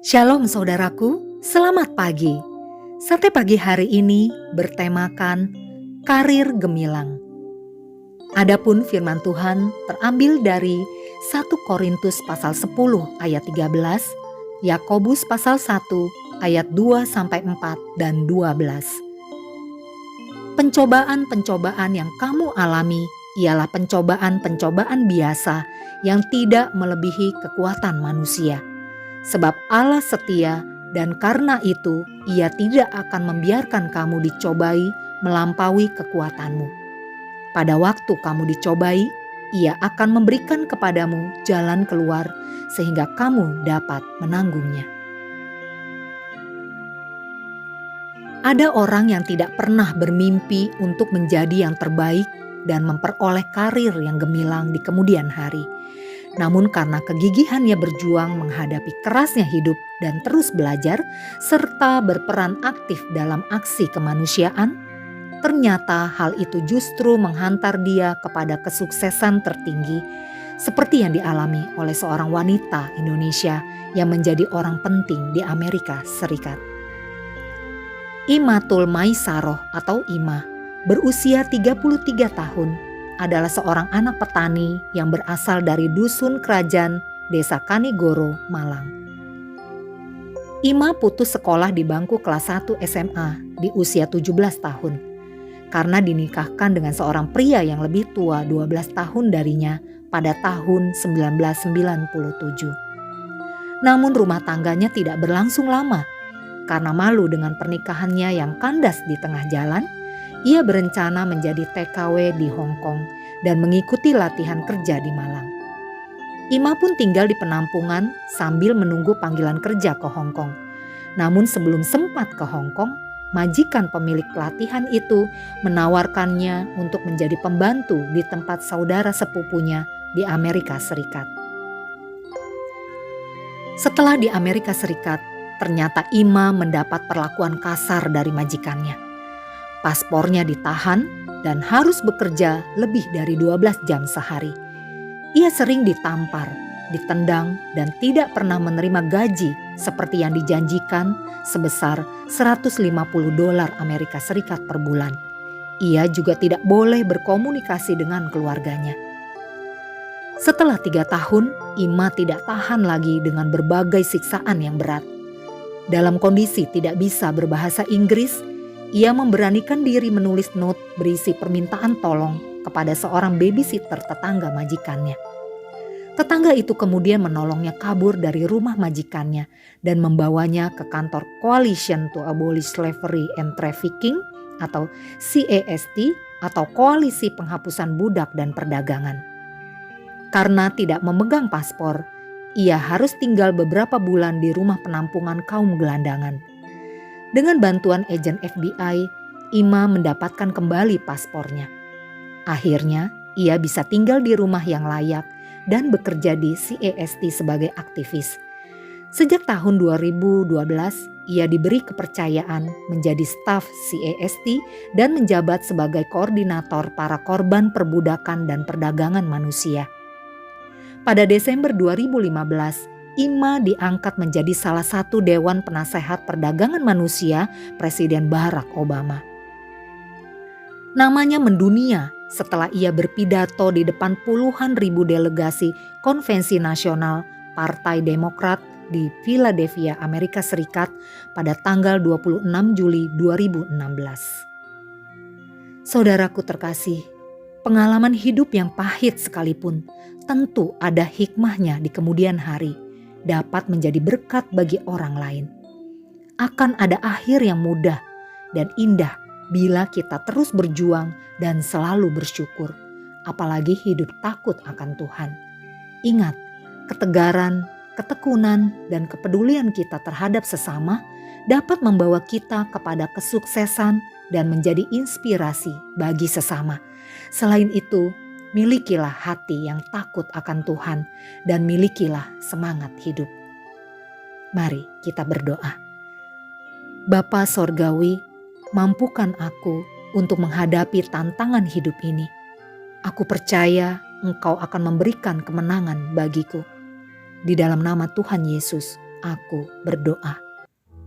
Shalom saudaraku, selamat pagi. Sate pagi hari ini bertemakan karir gemilang. Adapun firman Tuhan terambil dari 1 Korintus pasal 10 ayat 13, Yakobus pasal 1 ayat 2 sampai 4 dan 12. Pencobaan-pencobaan yang kamu alami ialah pencobaan-pencobaan biasa yang tidak melebihi kekuatan manusia. Sebab Allah setia dan karena itu Ia tidak akan membiarkan kamu dicobai melampaui kekuatanmu. Pada waktu kamu dicobai, Ia akan memberikan kepadamu jalan keluar sehingga kamu dapat menanggungnya. Ada orang yang tidak pernah bermimpi untuk menjadi yang terbaik dan memperoleh karir yang gemilang di kemudian hari. Namun karena kegigihannya berjuang menghadapi kerasnya hidup dan terus belajar, serta berperan aktif dalam aksi kemanusiaan, ternyata hal itu justru menghantar dia kepada kesuksesan tertinggi, seperti yang dialami oleh seorang wanita Indonesia yang menjadi orang penting di Amerika Serikat. Imatul Maisaroh atau Ima, berusia 33 tahun, adalah seorang anak petani yang berasal dari dusun kerajaan Desa Kanigoro, Malang. Ima putus sekolah di bangku kelas 1 SMA di usia 17 tahun karena dinikahkan dengan seorang pria yang lebih tua 12 tahun darinya pada tahun 1997. Namun rumah tangganya tidak berlangsung lama. Karena malu dengan pernikahannya yang kandas di tengah jalan, ia berencana menjadi TKW di Hong Kong dan mengikuti latihan kerja di Malang. Ima pun tinggal di penampungan sambil menunggu panggilan kerja ke Hong Kong. Namun sebelum sempat ke Hong Kong, majikan pemilik pelatihan itu menawarkannya untuk menjadi pembantu di tempat saudara sepupunya di Amerika Serikat. Setelah di Amerika Serikat, ternyata Ima mendapat perlakuan kasar dari majikannya. Paspornya ditahan dan harus bekerja lebih dari 12 jam sehari. Ia sering ditampar, ditendang, dan tidak pernah menerima gaji seperti yang dijanjikan sebesar $150 Amerika Serikat per bulan. Ia juga tidak boleh berkomunikasi dengan keluarganya. Setelah 3 tahun, Ima tidak tahan lagi dengan berbagai siksaan yang berat. Dalam kondisi tidak bisa berbahasa Inggris, ia memberanikan diri menulis not berisi permintaan tolong kepada seorang babysitter tetangga majikannya. Tetangga itu kemudian menolongnya kabur dari rumah majikannya dan membawanya ke kantor Coalition to Abolish Slavery and Trafficking atau CAST atau Koalisi Penghapusan Budak dan Perdagangan. Karena tidak memegang paspor, ia harus tinggal beberapa bulan di rumah penampungan kaum gelandangan. Dengan bantuan agen FBI, Ima mendapatkan kembali paspornya. Akhirnya, ia bisa tinggal di rumah yang layak dan bekerja di CAST sebagai aktivis. Sejak tahun 2012, ia diberi kepercayaan menjadi staf CAST dan menjabat sebagai koordinator para korban perbudakan dan perdagangan manusia. Pada Desember 2015, Ima diangkat menjadi salah satu Dewan Penasehat Perdagangan Manusia Presiden Barack Obama. Namanya mendunia setelah ia berpidato di depan puluhan ribu delegasi Konvensi Nasional Partai Demokrat di Philadelphia, Amerika Serikat pada tanggal 26 Juli 2016. Saudaraku terkasih, pengalaman hidup yang pahit sekalipun tentu ada hikmahnya di kemudian hari, dapat menjadi berkat bagi orang lain. Akan ada akhir yang mudah dan indah bila kita terus berjuang dan selalu bersyukur, apalagi hidup takut akan Tuhan. Ingat, ketegaran, ketekunan, dan kepedulian kita terhadap sesama dapat membawa kita kepada kesuksesan dan menjadi inspirasi bagi sesama. Selain itu, milikilah hati yang takut akan Tuhan dan milikilah semangat hidup. Mari kita berdoa. Bapa Sorgawi, mampukan aku untuk menghadapi tantangan hidup ini. Aku percaya Engkau akan memberikan kemenangan bagiku. Di dalam nama Tuhan Yesus, aku berdoa.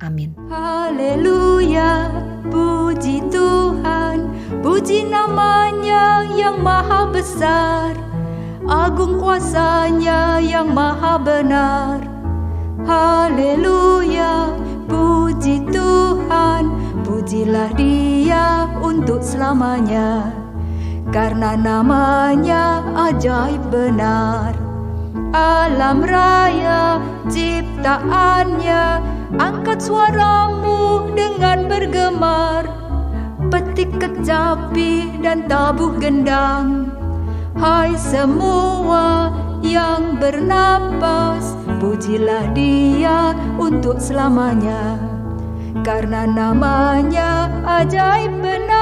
Amin. Haleluya, puji Tuhan, puji namanya yang maha besar, agung kuasanya yang maha benar. Haleluya, puji Tuhan, pujilah Dia untuk selamanya, karena namanya ajaib benar. Alam raya ciptaannya, angkat suaramu dengan bergemar, petik kecapi dan tabuh gendang. Hai semua yang bernapas, pujilah Dia untuk selamanya, karena namanya ajaib benar.